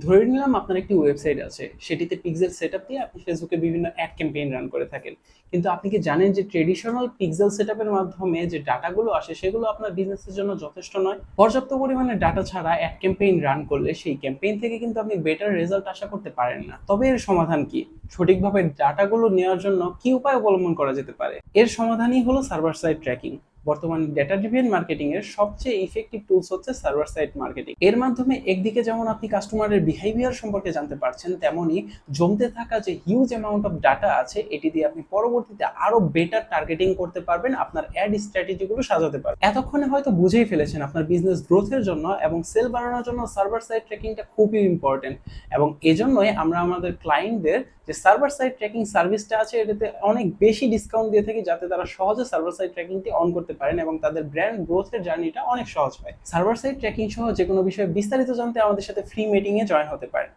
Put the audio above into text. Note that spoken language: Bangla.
ধরে নিলাম আপনার একটি ওয়েবসাইট আছে, সেটিতে পিক্সেল সেটআপ দিয়ে আপনি ফেসবুকে বিভিন্ন অ্যাড ক্যাম্পেইন রান করে থাকেন। কিন্তু আপনি কি জানেন যে ট্রেডিশনাল পিক্সেল সেটআপের মাধ্যমে যে ডাটাগুলো আসে সেগুলো আপনার বিজনেসের জন্য যথেষ্ট নয়। পর্যাপ্ত পরিমাণে ডাটা ছাড়া অ্যাড ক্যাম্পেইন রান করলে সেই ক্যাম্পেইন থেকে কিন্তু আপনি বেটার রেজাল্ট আশা করতে পারেন না। তবে এর সমাধান কি? সঠিকভাবে ডাটাগুলো নেওয়ার জন্য কি উপায় অবলম্বন করা যেতে পারে? এর সমাধানই হলো সার্ভার সাইড ট্র্যাকিং। বর্তমানে ডেটা ড্রিভেন মার্কেটিং এর সবচেয়ে ইফেক্টিভ টুলস হচ্ছে সার্ভার সাইড মার্কেটিং। এর মাধ্যমে একদিকে যেমন আপনি কাস্টমারের বিহেভিয়ার সম্পর্কে জানতে পারছেন, তেমনি জমতে থাকা যে হিউজ অ্যামাউন্ট অফ ডাটা আছে এটি দিয়ে আপনি পরবর্তীতে আরো বেটার টার্গেটিং করতে পারবেন, আপনার অ্যাড স্ট্র্যাটেজিগুলো সাজাতে পারবেন। এতক্ষণে হয়তো বুঝেই ফেলেছেন আপনার বিজনেস গ্রোথের জন্য এবং সেল বাড়ানোর জন্য সার্ভার সাইড ট্র্যাকিংটা খুবই ইম্পর্টেন্ট। এবং এজন্যই আমরা আমাদের ক্লায়েন্টদের যে সার্ভার সাইড ট্র্যাকিং সার্ভিসটা আছে এটাতে অনেক বেশি ডিসকাউন্ট দিয়ে থাকি, যাতে তারা সহজে সার্ভার সাইড ট্র্যাকিংটি অন করতে পারেন এবং তাদের ব্র্যান্ড গ্রোথের জার্নিটা অনেক সহজ হয়। সার্ভার সাইড ট্র্যাকিং সহ যে কোনো বিষয়ে বিস্তারিত জানতে আমাদের সাথে ফ্রি মিটিংয়ে জয়েন হতে পারেন।